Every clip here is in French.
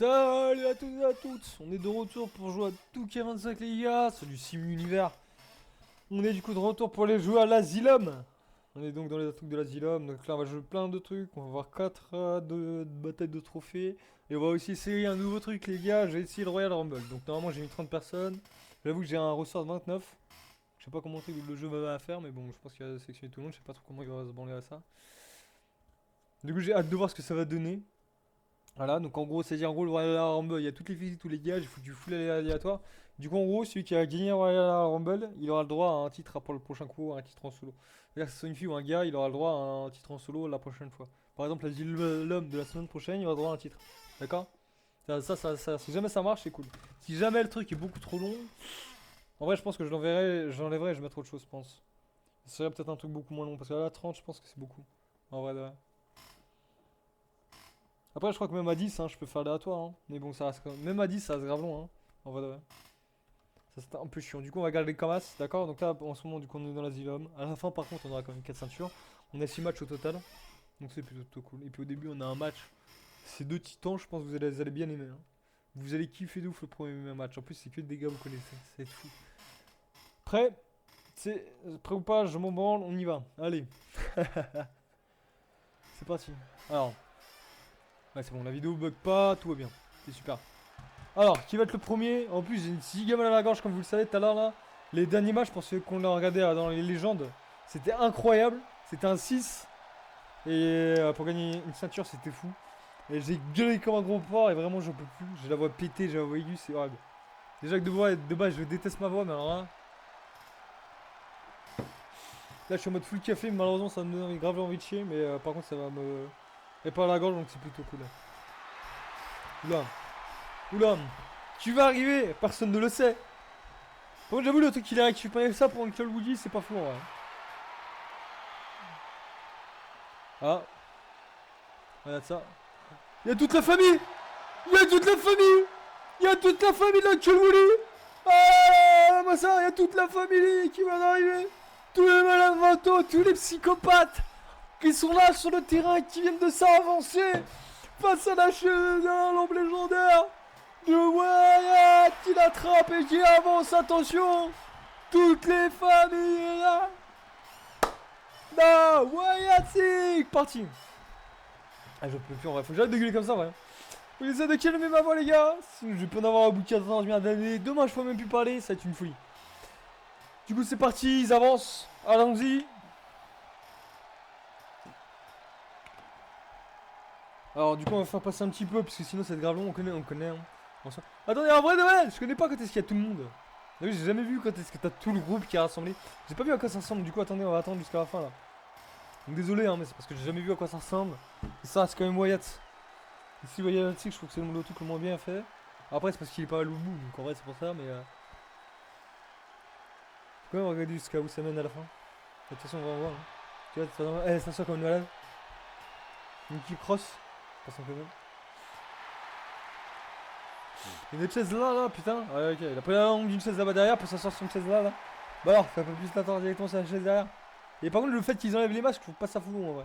Salut à tous et à toutes, on est de retour pour jouer à 2K25 les gars, c'est du Sim Univers. On est du coup de retour pour aller jouer à l'Asylum. On est donc dans les trucs de l'Asylum, donc là on va jouer plein de trucs, on va voir 4 de batailles de trophées. Et on va aussi essayer un nouveau truc les gars, j'ai essayé le Royal Rumble. Donc normalement j'ai mis 30 personnes, j'avoue que j'ai un ressort de 29. Je sais pas comment le jeu va faire, mais bon je pense qu'il va sélectionner tout le monde, je sais pas trop comment il va se branler à ça. Du coup j'ai hâte de voir ce que ça va donner. Voilà, donc en gros, c'est-à-dire en gros, le Royal Rumble, il y a toutes les physiques, tous les gars, j'ai foutu du full aléatoire. Du coup, en gros, celui qui a gagné le Royal Rumble, il aura le droit à un titre pour le prochain coup, un titre en solo. C'est-à-dire que ce soit une fille ou un gars, il aura le droit à un titre en solo la prochaine fois. Par exemple, l'homme de la semaine prochaine, il aura le droit à un titre. D'accord si jamais ça marche, c'est cool. Si jamais le truc est beaucoup trop long, en vrai, je pense que j'enlèverai et je mettrai autre chose, je pense. Ce serait peut-être un truc beaucoup moins long, parce que là, 30, je pense que c'est beaucoup. En vrai, de vrai. Après, je crois que même à 10, hein, je peux faire aléatoire. Hein. Mais bon, ça reste quand même. Même à 10, ça reste grave long. Hein. En vrai, de vrai. Ça, c'est un peu chiant. Du coup, on va garder les Kamas. D'accord. Donc là, en ce moment, du coup, on est dans l'Asylum. À la fin, par contre, on aura quand même 4 ceintures. On a 6 matchs au total. Donc c'est plutôt cool. Et puis au début, on a un match. C'est 2 titans. Je pense que vous allez bien aimer. Hein. Vous allez kiffer de ouf le premier match. En plus, c'est que des gars que vous connaissez. C'est fou. Prêt? Prêt ou pas? Je m'en branle. On y va. Allez. C'est parti. Alors. Ouais, c'est bon, la vidéo bug pas, tout va bien. C'est super. Alors, qui va être le premier? En plus, j'ai une giga mal à la gorge, comme vous le savez tout à l'heure là. Les derniers matchs, pour ceux qu'on l'a regardé dans les légendes, c'était incroyable. C'était un 6. Et pour gagner une ceinture, c'était fou. Et j'ai gueulé comme un gros porc et vraiment, j'en peux plus. J'ai la voix pétée, j'ai la voix aiguë, c'est horrible. Déjà que de base, je déteste ma voix, mais alors là. Là, je suis en mode full café, mais malheureusement, ça me donne grave envie de chier. Mais par contre, ça va me réparer la gorge, donc c'est plutôt cool. Oula. Oula. Tu vas arriver. Personne ne le sait. Par contre, j'avoue, le truc qu'il a récupéré ça pour Uncle Woody, c'est pas fou en vrai. Ah. Regarde ça. Il y a toute la famille. Il y a toute la famille. Il y a toute la famille d'Uncle Woody. Ah, moi ça, il y a toute la famille qui va d'arriver. Tous les malades mentaux, tous les psychopathes qui sont là sur le terrain et qui viennent de s'avancer face à la chaîne d'un l'ombre légendaire de Wyatt qui l'attrape et qui avance, attention. Toutes les familles là. Non, Wyatt c'est parti. Ah, je peux plus en vrai, faut que j'arrête de gueuler comme ça, ouais. Faut que j'essaie de calmer ma voix les gars. Sinon je peux en avoir un bout de 14 milliards d'années. Demain je peux même plus parler, ça va être une folie. Du coup c'est parti, ils avancent. Allons-y. Alors du coup on va faire passer un petit peu parce que sinon c'est grave long, on connaît hein. Attendez, en vrai de vrai, je connais pas quand est-ce qu'il y a tout le monde. Oui, j'ai jamais vu quand est-ce que t'as tout le groupe qui est rassemblé. J'ai pas vu à quoi ça ressemble, du coup attendez, on va attendre jusqu'à la fin là. Donc désolé hein, mais c'est parce que j'ai jamais vu à quoi ça ressemble. Et ça c'est quand même Wyatt. Ici Wyatt, je trouve que c'est le truc le moins bien fait. Après c'est parce qu'il est pas à loubou, donc en vrai c'est pour ça, mais faut quand même regarder jusqu'à où ça mène à la fin. De toute façon on va en voir. Hein. Tu vois, elle s'assoit comme une malade. Une équipe cross. Pas sans même. Il y a une chaise là, putain. Ouais, ok. Il a pris la langue d'une chaise là-bas derrière pour s'asseoir sur une chaise là. Bah alors, fais un peu plus l'attendre directement sur la chaise derrière. Et par contre, le fait qu'ils enlèvent les masques, je trouve pas ça fou en vrai.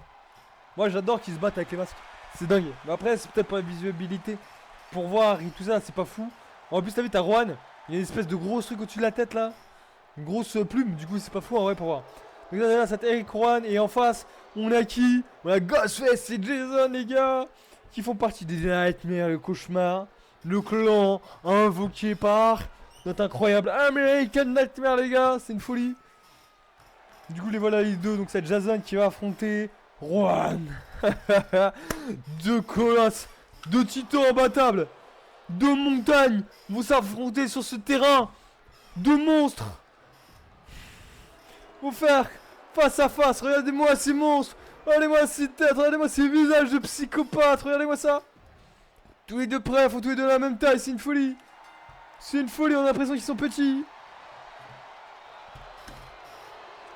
Moi, j'adore qu'ils se battent avec les masques. C'est dingue. Mais après, c'est peut-être pour la visibilité. Pour voir et tout ça, c'est pas fou. En plus, t'as vu, t'as Rohan. Il y a une espèce de gros truc au-dessus de la tête là. Une grosse plume, du coup, c'est pas fou en vrai pour voir. Donc là, c'est Eric Rohan. Et en face, on a qui? On a Ghostface et Jason, les gars. Qui font partie des Nightmares, le cauchemar. Le clan invoqué par notre incroyable American Nightmare, les gars, c'est une folie. Du coup, les voilà les deux, donc c'est Jason qui va affronter Rohan. Deux colosses, deux titans imbattables, deux montagnes vont s'affronter sur ce terrain. Deux monstres vont faire face à face. Regardez-moi ces monstres, regardez-moi ces têtes, regardez-moi ces visages de psychopathes, regardez-moi ça. Tous les deux prêts, faut tous les deux la même taille, c'est une folie. C'est une folie, on a l'impression qu'ils sont petits.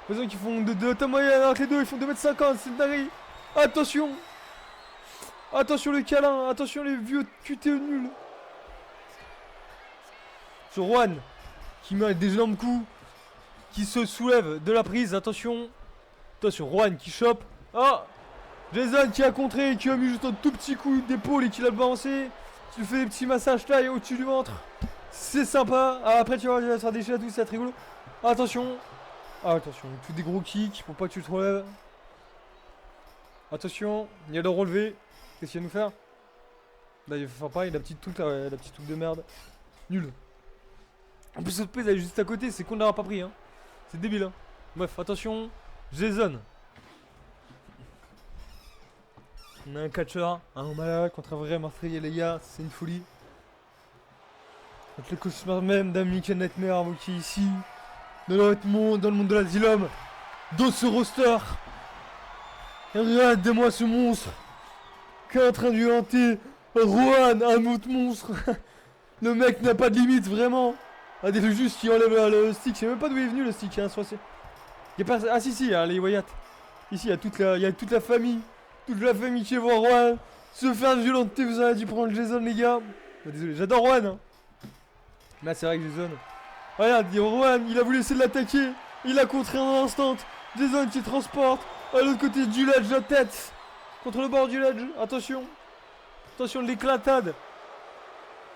On a l'impression qu'ils font de taille moyenne alors que les deux ils font 2m50, c'est une dinguerie. Attention. Attention le câlin, attention les vieux QTE nuls. Sur Rohan, qui met des énormes coups, qui se soulève de la prise, attention. Attention, Rohan qui chope. Ah, Jason qui a contré, qui a mis juste un tout petit coup d'épaule et qui l'a balancé. Tu fais des petits massages taille au-dessus du ventre. C'est sympa. Ah, après, tu vois, il va se faire déchirer à tout, ça va être rigolo. Attention. Ah, attention, tous des gros kicks pour pas que tu te relèves. Attention, il y a le relevé. Qu'est-ce qu'il va nous faire? Là, il va faire pareil, la petite touque là, ouais, la petite touque de merde. Nul. En plus, cette prise elle est juste à côté, c'est qu'on n'aura pas pris, hein. C'est débile, hein. Bref, attention. Jason. On a un catcheur, un malade contre un vrai meurtrier, les gars, c'est une folie. Contre le cauchemar même d'American Nightmare, qui est ici. Dans le monde de l'asylum. Dans ce roster. Regardez-moi ce monstre. Qui est en train de violenter Rohan, un autre monstre. Le mec n'a pas de limite, vraiment. Ah, des juste qui enlève le stick. Je sais même pas d'où il est venu le stick, hein, y a pas... Ah si, hein, les Wyatt. Ici, il y a toute la famille. Toute la famille qui voit Rohan se faire violenter. Vous avez dû prendre Jason, les gars. Oh, désolé, j'adore Rohan. Hein. Mais c'est vrai que Jason. Regarde, Rohan, il a voulu essayer de l'attaquer. Il a contré en instant. Jason qui transporte. À l'autre côté du ledge, la tête. Contre le bord du ledge. Attention. Attention, l'éclatade.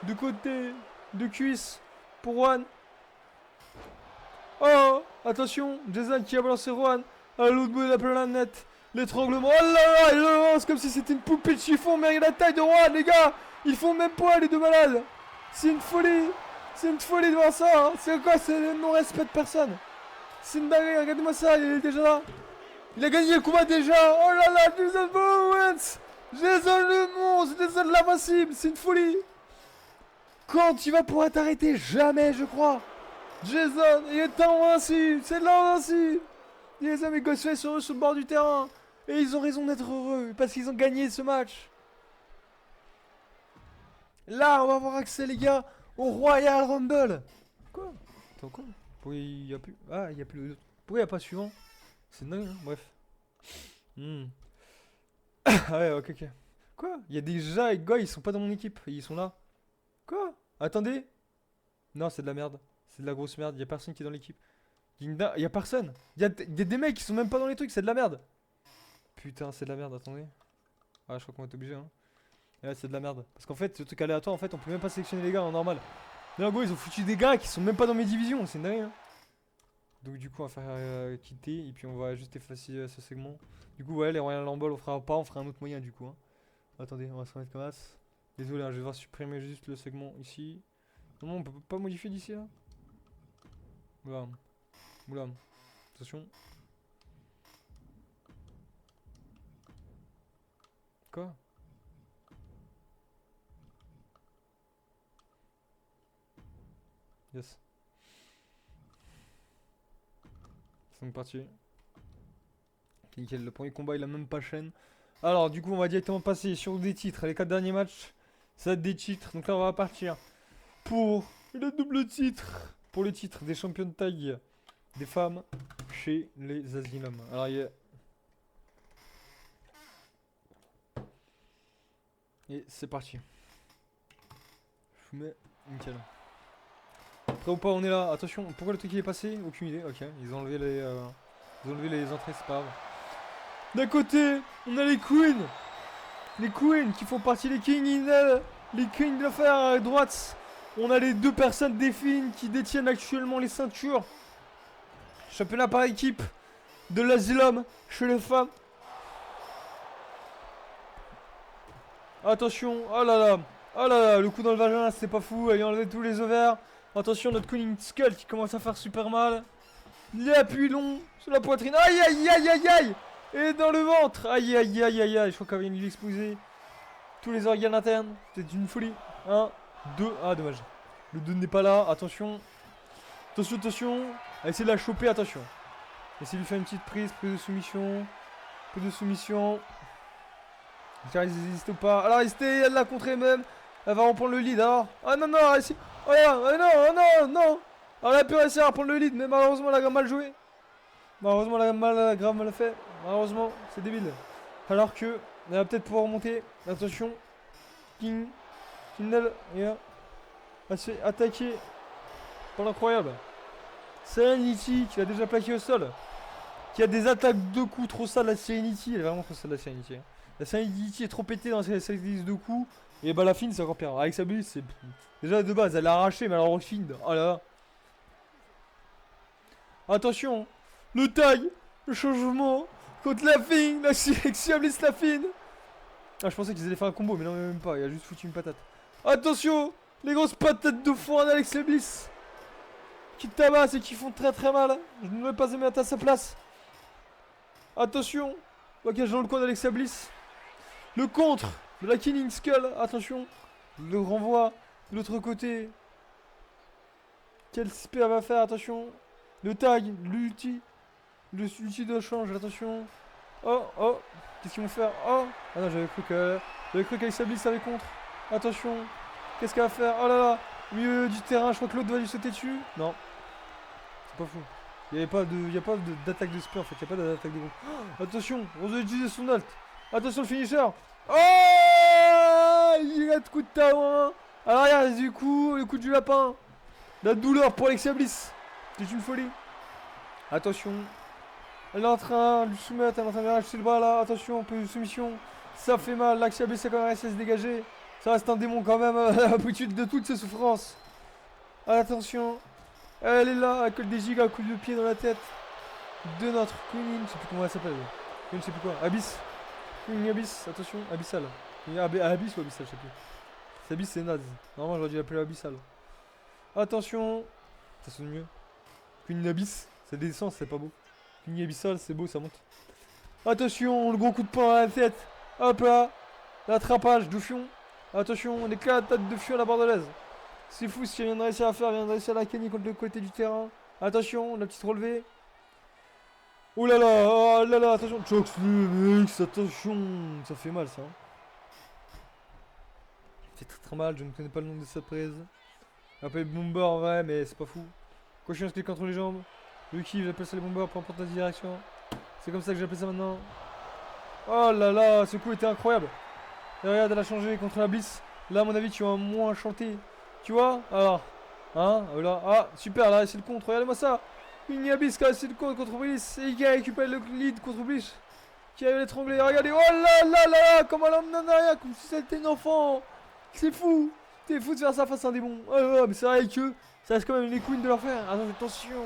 De côté. De cuisse. Pour Rohan. Oh, attention. Jason qui a balancé Rohan. À l'autre bout de la planète. L'étranglement. Oh là là, il lance comme si c'était une poupée de chiffon. Mais la taille de Rohan, les gars. Ils font même poids, les deux malades. C'est une folie. C'est une folie de voir ça. Hein. C'est quoi? C'est le non-respect de personne. C'est une dinguerie. Regardez-moi ça. Il est déjà là. Il a gagné le combat déjà. Oh là là, Jason Bowens. Jason le monstre. Jason l'invincible. C'est une folie. Quand tu vas pouvoir t'arrêter? Jamais, je crois. Jason, il est invincible. C'est l'invincible. Les amis Ghostface sont eux sur le bord du terrain. Et ils ont raison d'être heureux. Parce qu'ils ont gagné ce match. Là, on va avoir accès, les gars, au Royal Rumble. Quoi? Attends, quoi? Pourquoi il y a plus... Ah, il y a plus le... Pourquoi il n'y a pas suivant? C'est dingue, hein. Bref. Ah ouais, ok. Quoi? Il y a déjà les gars, ils sont pas dans mon équipe. Ils sont là. Quoi? Attendez. Non, c'est de la merde. C'est de la grosse merde. Il y a personne qui est dans l'équipe. Il y a personne. Il y a des mecs qui sont même pas dans les trucs. C'est de la merde. Putain, c'est de la merde. Attendez. Ah, je crois qu'on va être obligé, hein. Et là, c'est de la merde. Parce qu'en fait, ce truc aléatoire, en fait, on peut même pas sélectionner les gars en normal. Mais en gros, ils ont foutu des gars qui sont même pas dans mes divisions. C'est dingue, hein. Donc, du coup, on va faire quitter. Et puis, on va juste effacer ce segment. Du coup, ouais, les Royal Rumble, on fera pas. On fera un autre moyen, du coup. Hein. Attendez, on va se remettre comme ça. Désolé, hein, je vais devoir supprimer juste le segment ici. Non, on peut pas modifier d'ici, là. Oula. Oula. Attention. Quoi? Yes. C'est donc parti. Nickel, le premier combat il a même pas chaîne. Alors du coup on va directement passer sur des titres. Les 4 derniers matchs, ça va être des titres. Donc là on va partir pour le double titre. Pour le titre des champions de taille des femmes chez les Asylum. Alors il y a... Et c'est parti. Je vous mets nickel. Prêt ou pas, on est là. Attention, pourquoi le truc il est passé? Aucune idée. Ok, ils ont enlevé les entrées, c'est pas grave. D'un côté, on a les queens. Les queens qui font partie des kings. Les kings de l'affaire à droite. On a les deux personnes définies qui détiennent actuellement les ceintures. Championnat par équipe de l'Asylum chez les femmes. Attention, oh là là. Oh là là, le coup dans le vagin, c'est pas fou. Elle a enlevé tous les ovaires. Attention, notre Queen Skull qui commence à faire super mal. L'appui long sur la poitrine. Aïe aïe aïe aïe aïe. Et dans le ventre. Aïe aïe aïe aïe aïe. Je crois qu'elle vient de lui exposer tous les organes internes. C'est une folie. 1, 2. Ah, dommage. Le 2 n'est pas là. Attention. Attention, attention. Essayez de la choper. Attention. Essayez de lui faire une petite prise. Prise de soumission. Prise de soumission. Elle résiste ou pas. Alors, restez. Elle l'a contré même. Elle va reprendre le lead alors. Ah non, non. Essayez. Oh non, oh non, non. Elle a pu réussir à prendre le lead, mais malheureusement elle a mal joué. Malheureusement elle a grave mal fait. Malheureusement, c'est débile. Alors que, elle va peut-être pouvoir remonter. Attention. Kindle, regarde. Elle se fait attaquer. Pas incroyable. Serenity qui l'a déjà plaqué au sol. Qui a des attaques de coups trop sales la Serenity. Elle est vraiment trop sale la Serenity. Hein. La Sanity est trop pétée dans cette liste de coups. Et bah la fine c'est encore pire. Avec sa blisse c'est... Déjà de base elle l'a arraché mais alors fine. Oh là là. Attention. Le tag. Le changement. Contre la fine. La sélection blisse la fine. Ah je pensais qu'ils allaient faire un combo mais non même pas. Il a juste foutu une patate. Attention. Les grosses patates de foin d'Alex Bliss. Qui tabassent et qui font très très mal. Je ne vais pas me mettre à sa place. Attention. Ok dans le coin d'Alex Bliss. Le contre de la Killing Skull, attention. Le renvoi de l'autre côté. Quel spear va faire, attention. Le tag, l'ulti. L'ulti de change, attention. Oh, oh. Qu'est-ce qu'ils vont faire? Oh. Ah non, j'avais cru qu'Alexa Bliss avait contre. Attention. Qu'est-ce qu'elle va faire? Oh là là. Au milieu du terrain, je crois que l'autre va lui sauter dessus. Non. C'est pas fou. Il n'y a pas d'attaque de spear en fait. Il n'y a pas d'attaque de groupe. Oh, attention. On va utiliser son ult. Attention le finisher. Oh, il a de coup de talon. À l'arrière du coup, le coup du lapin. La douleur pour Alexia Bliss. C'est une folie. Attention. Elle est en train de lui soumettre, elle est en train de lâcher le bras là. Attention, un peu de soumission. Ça fait mal. Alexia Bliss a quand même réussi à se dégager. Ça reste un démon quand même, à l'habitude de toutes ses souffrances. Attention. Elle est là, elle colle des gigas, coup de pied dans la tête de notre Queen. Je sais plus comment elle s'appelle. Je ne sais plus quoi. Abyss. Une Abyss, attention, Abyssal. Abyss ou Abyssal, je sais plus. C'est Abyss, c'est naze. Normalement, j'aurais dû l'appeler Abyssal. Attention. Ça sonne mieux. Queen Abyss, ça descend, c'est pas beau. Queen Abyssal, c'est beau, ça monte. Attention, le gros coup de poing à la tête. Hop là. L'attrapage de fion. Attention, l'éclat de tête de fion à la bordelaise. C'est fou ce qu'il vient de réussir à faire. Il vient de réussir à la cannie contre le côté du terrain. Attention, la petite relevée. Oh là là, attention, Choxlux, attention, ça fait mal ça. Ça fait très très mal, je ne connais pas le nom de cette prise. Appelé bomber en vrai, mais c'est pas fou. Cochon se clique entre les jambes. Lucky, j'appelle ça les bombers, peu importe la direction. C'est comme ça que j'appelle ça maintenant. Oh là là, ce coup était incroyable. Et regarde, elle a changé contre la Bliss. Là, à mon avis, tu vas moins chanter. Tu vois? Alors, hein, voilà. Ah, super, là, c'est le contre, regardez-moi ça. Une Abyss qui a réussi le contre Bliss et qui a récupéré le lead contre Bliss. Qui a l'étrangler. Regardez. Oh là là là là. Comment elle l'emmène en arrière comme si c'était un enfant. C'est fou. C'est fou de faire ça face à un démon. Oh là là, mais c'est vrai que ça reste quand même les queens de leur faire. Attention.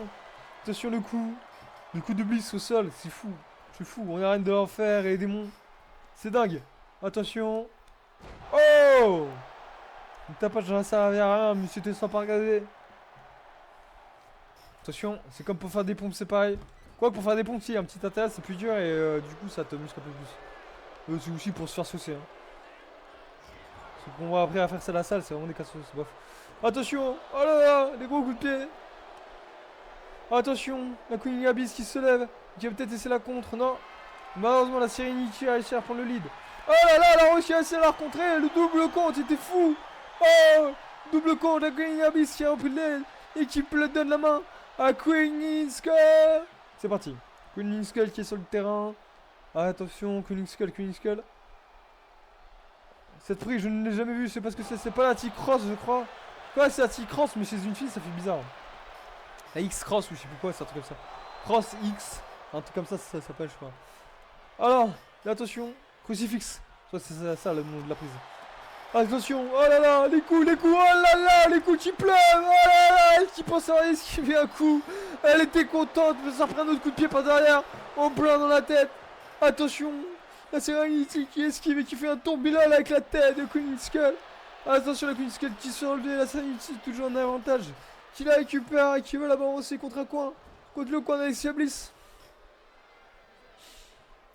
Attention le coup. Le coup de Bliss au sol. C'est fou. C'est fou. On a rien de leur faire et les démons. C'est dingue. Attention. Oh. Le tapage ne servait à rien, mais c'était sympa à regarder. Attention, c'est comme pour faire des pompes, c'est pareil. Quoi que pour faire des pompes, si, un petit intérêt, c'est plus dur et du coup ça te muscle un peu plus. C'est aussi pour se faire saucer. Hein. C'est qu'on va après à faire ça à la salle, c'est vraiment des cassos, bof. Attention, oh là là, les gros coups de pied. Attention, la Queen Abyss qui se lève, qui va peut-être essayer la contre, non. Malheureusement, la Serenity a réussi à prendre le lead. Oh là là, elle a réussi à essayer à la recontrer, le double compte, c'était fou. Oh, double compte, la Queen Abyss qui a repris le lead et qui donne la main à Queen Skull. C'est parti. Queen Skull qui est sur le terrain. Attention, Queen Skull. Cette prise, je ne l'ai jamais vue. C'est parce que c'est pas la T-Cross, je crois. Ouais, c'est la T-Cross, mais chez une fille, ça fait bizarre. La X-Cross, ou je sais plus quoi, c'est un truc comme ça. Cross X, un truc comme ça s'appelle, je crois. Alors, attention, crucifix. Je crois que c'est ça le nom de la prise. Attention, oh là là, les coups, oh là là, les coups qui pleuvent, oh là là, elle qui pense à esquiver un coup. Elle était contente, mais ça reprend un autre coup de pied par derrière, en plein dans la tête. Attention, la Serenity qui esquive et qui fait un tourbillon avec la tête de Queen Skull. Attention, la Queen Skull qui se relève, la Serenity toujours en avantage. Qui la récupère et qui veut la balancer contre un coin, contre le coin d'Alexia Bliss.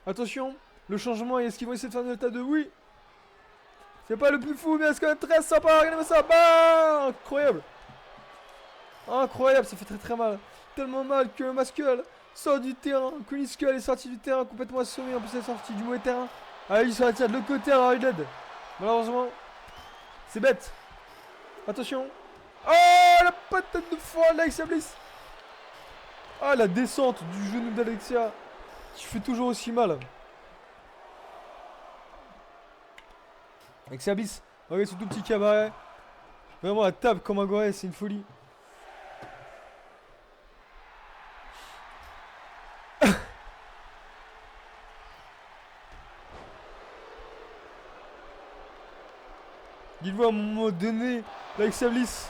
Attention, le changement, est-ce qu'ils vont essayer de faire un delta 2? Oui. C'est pas le plus fou, mais c'est quand même très sympa. Regardez-moi ça. Bah, incroyable. Incroyable, ça fait très très mal. Tellement mal que Mascull sort du terrain. Queen Skull est sorti du terrain complètement assommé. En plus, elle est sortie du mauvais terrain. Ah, il se retire de l'autre côté, alors il aide. Malheureusement, c'est bête. Attention. Oh, la patate de foie d'Alexia Bliss. Ah, la descente du genou d'Alexia qui fait toujours aussi mal. Alexia Bliss, regardez ce tout petit cabaret. Vraiment, la table comme un goré, c'est une folie. J'ai vu à un moment donné, Alexa Bliss,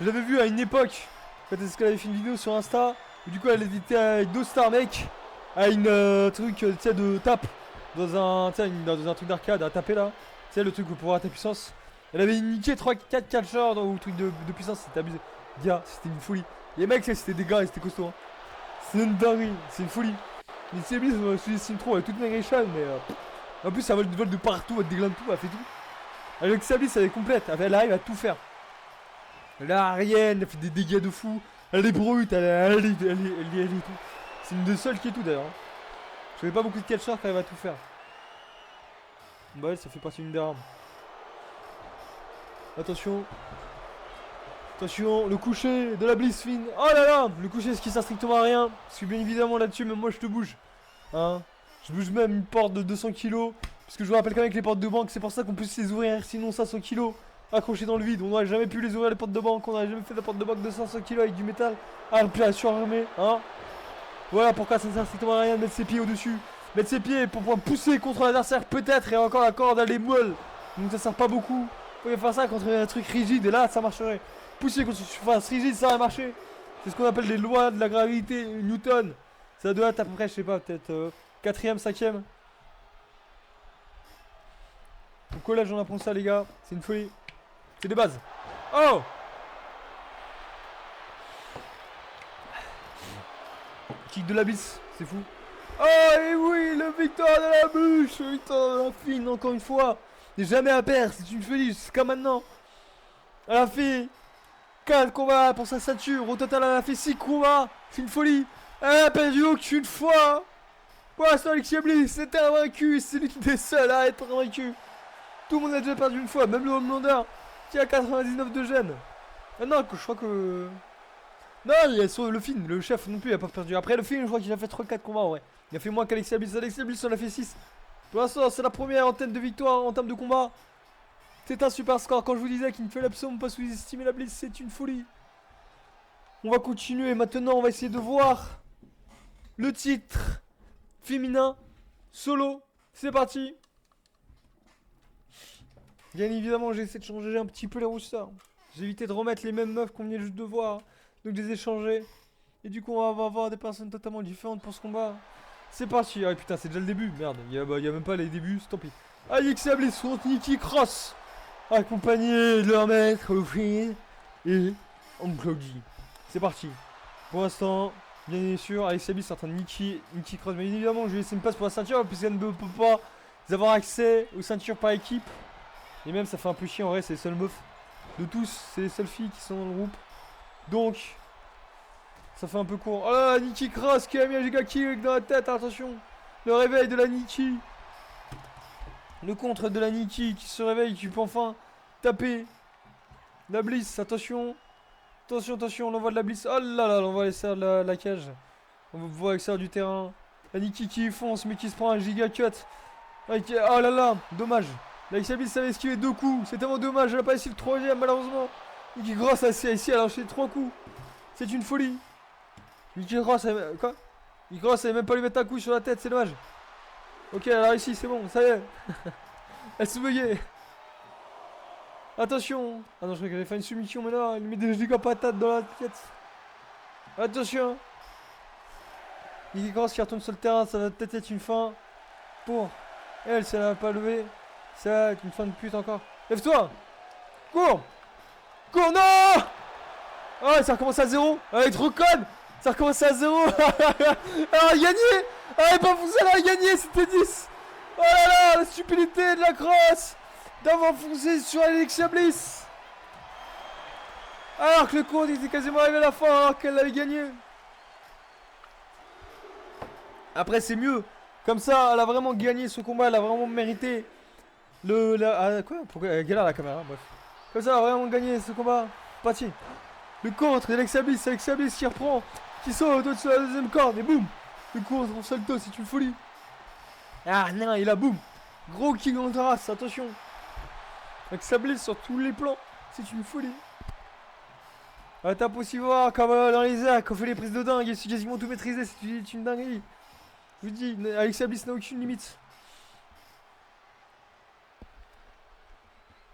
je l'avais vu à une époque, quand est-ce qu'elle avait fait une vidéo sur Insta, où du coup elle était avec d'autres stars mec, à une truc, tu sais, de tape, dans un truc d'arcade, à taper là, tu sais, le truc pour avoir ta puissance. Elle avait niqué 3-4 catcheurs dans le truc de puissance, c'était abusé. Gars, c'était une folie. Les mecs, c'était des gars, c'était costaud. Hein. C'est une dinguerie, c'est une folie. Les CBS, on sous-estime trop, elle est toute maigrichonne, mais en plus, elle vole de partout, elle déglingue tout, elle fait tout. Avec Sablis, elle est complète, elle arrive à tout faire. Elle a rien, elle fait des dégâts de fou. Elle est brute, elle est tout. C'est une des seules qui est tout d'ailleurs. Je connais pas beaucoup de catcheurs qui arrivent à tout faire. Bah ouais, ça fait partie d'une des rares. Attention. Attention, le coucher de la Blissfin. Oh là là, le coucher, ce qui sert strictement à rien. Parce que bien évidemment là-dessus, même moi je te bouge. Hein. Je bouge même une porte de 200 kg. Parce que je vous rappelle quand même que les portes de banque, c'est pour ça qu'on peut les ouvrir. Sinon, 500 kg accrochés dans le vide. On n'aurait jamais pu les ouvrir les portes de banque. On n'aurait jamais fait la porte de banque de 500 kg avec du métal. Ah, puis à surarmé. Hein. Voilà pourquoi ça ne sert strictement à rien de mettre ses pieds au-dessus. Mettre ses pieds pour pouvoir pousser contre l'adversaire, peut-être. Et encore la corde, elle est molle. Donc ça sert pas beaucoup. Vous pouvez faire ça contre un truc rigide. Et là, ça marcherait. Pousser contre une surface rigide, ça va marcher. C'est ce qu'on appelle les lois de la gravité, Newton. Ça doit être à peu près, je sais pas, peut-être 4ème, 5ème. Au collège, on apprend ça, les gars. C'est une folie. C'est des bases. Oh! Kick de l'abysse, c'est fou. Oh, et oui, le victoire de la bûche, le victoire de la fine, encore une fois. N'est jamais à perdre, c'est une folie, jusqu'à maintenant. Elle a fait 4 combats pour sa ceinture. Au total, elle a fait 6 combats. C'est une folie. Elle a perdu aucune fois. Pour l'instant, Alexia Bliss c'était invaincu. C'est l'une des seules à être invaincue. Tout le monde a déjà perdu une fois. Même le Homelander qui a 99 de gêne. Ah non, je crois que... Non, il y a sur le film. Le chef non plus, il a pas perdu. Après le film, je crois qu'il a fait 3-4 combats, ouais. Il a fait moins qu'Alexia Bliss. Alexia Bliss, on a fait 6. Pour l'instant, c'est la première en tête de victoire en termes de combat. C'est un super score. Quand je vous disais qu'il ne fallait absolument pas sous-estimer la Bliss, c'est une folie. On va continuer. Maintenant, on va essayer de voir le titre féminin solo. C'est parti. Bien évidemment, j'ai essayé de changer un petit peu les rousseurs. J'ai évité de remettre les mêmes meufs qu'on venait juste de voir. Donc, je les ai changés. Et du coup, on va avoir des personnes totalement différentes pour ce combat. C'est parti. Ah putain, c'est déjà le début. Merde, il y a même pas les débuts. Tant pis. Alexia Bliss contre Nikki Cross. Accompagné de leur maître, Offrey et Onkloggy. C'est parti. Pour l'instant, bien sûr, Alexia Bliss est en train de Nikki Cross. Mais évidemment, je vais laisser une passe pour la ceinture, puisqu'elle ne peut pas avoir accès aux ceintures par équipe. Et même, ça fait un peu chiant en vrai, c'est les seules meufs de tous, c'est les seules filles qui sont dans le groupe. Donc, ça fait un peu court. Oh là, Nikki Cross qui a mis un giga kick dans la tête, attention. Le réveil de la Nikki. Le contre de la Nikki qui se réveille, qui peut enfin taper la Bliss. Attention. Attention, attention, l'envoi de la Bliss. Oh là là, l'envoi de la cage. On va voir avec ça du terrain. La Nikki qui fonce, mais qui se prend un giga cut. Oh là là, dommage. Alexia Bliss avait esquivé 2 coups. C'est tellement dommage, elle n'a pas essayé le 3ème, malheureusement. Nikki Cross a essayé, elle a enchaîné 3 coups. C'est une folie. Nikki Cross, quoi? Nikki Cross, elle même pas lui mettre un coup sur la tête, c'est dommage. Ok, elle a réussi, c'est bon, ça y est. Elle se buguait. Attention. Ah non, je croyais qu'elle avait fait une soumission, mais là, elle met des giga patates dans la tête. Attention. Nikki Cross qui retourne sur le terrain, ça va peut-être être une fin. Pour elle, si elle n'a pas levé, ça va être une fin de pute encore. Lève-toi. Cours. Cours, non. Ah, ça recommence à 0. Ah, elle est trop conne. Ça recommence à 0. Elle a gagné. Ah, elle est pas foncée, elle a gagné, c'était 10. Oh là là, la stupidité de la crosse d'avoir foncé sur Alexia Bliss. Alors que le compte était quasiment arrivé à la fin, alors qu'elle l'avait gagné. Après, c'est mieux. Comme ça, elle a vraiment gagné ce combat, elle a vraiment mérité quoi? Pourquoi elle galère la caméra? Bref. Comme ça, elle a vraiment gagné ce combat. Parti. Le contre d'Alexia Bliss, Alexia Bliss qui reprend, qui saute au-dessus de la deuxième corde, et boum. Le contre en salto, c'est une folie. Ah non, il a boum. Gros kick dans le race, attention. Alexia Bliss sur tous les plans, c'est une folie. T'as possible voir comme dans les airs, qu'on fait les prises de dingue, et c'est quasiment tout maîtrisé, c'est une dinguerie. Je vous dis, Alexia Bliss n'a aucune limite.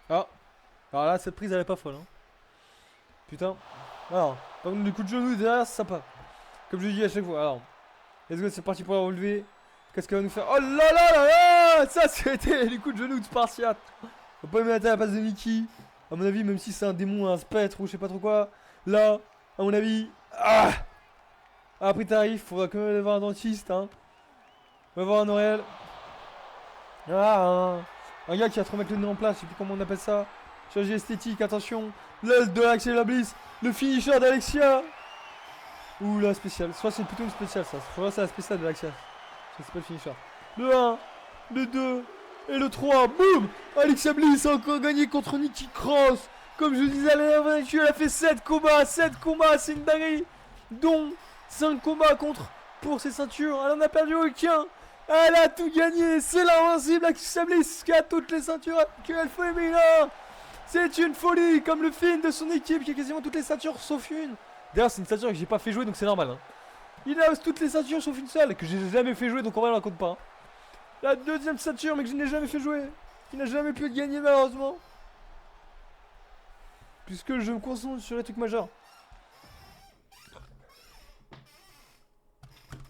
Ah. Alors là, cette prise elle est pas folle. Hein. Putain. Alors, par contre, le coup de genou derrière, c'est sympa. Comme je dis à chaque fois. Alors, let's go, c'est parti pour la relever. Qu'est-ce qu'elle va nous faire? Oh là là là là! Ça, c'était les coups de genou de Spartiate. On peut mettre à la place de Mickey. À mon avis, même si c'est un démon, un spectre ou je sais pas trop quoi. Là, à mon avis. Ah! Après, t'arrives, faudra quand même aller voir un dentiste. Hein. On va voir un Aurel. Ah, un gars qui a trop mettre le nez en place, je sais plus comment on appelle ça. Chirurgie esthétique, attention. L'aile de l'Axel Lablis. Le finisher d'Alexia. Ouh la spéciale. Soit c'est plutôt une spéciale ça. Soit c'est la spéciale d'Alexia. C'est pas le finisher. Le 1, le 2 et le 3. Boum! Alexia Bliss a encore gagné contre Nikki Cross. Comme je disais, elle est invaincue. Elle a fait 7 combats. 7 combats, c'est une dinguerie. Dont 5 combats contre pour ses ceintures. Elle en a perdu aucun. Elle a tout gagné. C'est l'invincible Alexia Bliss qui a toutes les ceintures actuelles féminines. C'est une folie, comme le Finn de son équipe qui a quasiment toutes les ceintures sauf une. D'ailleurs, c'est une ceinture que j'ai pas fait jouer donc c'est normal. Hein. Il a toutes les ceintures sauf une seule que j'ai jamais fait jouer donc en vrai on la compte pas. Hein. La deuxième ceinture mais que je n'ai jamais fait jouer. Qui n'a jamais pu gagner malheureusement. Puisque je me concentre sur les trucs majeurs.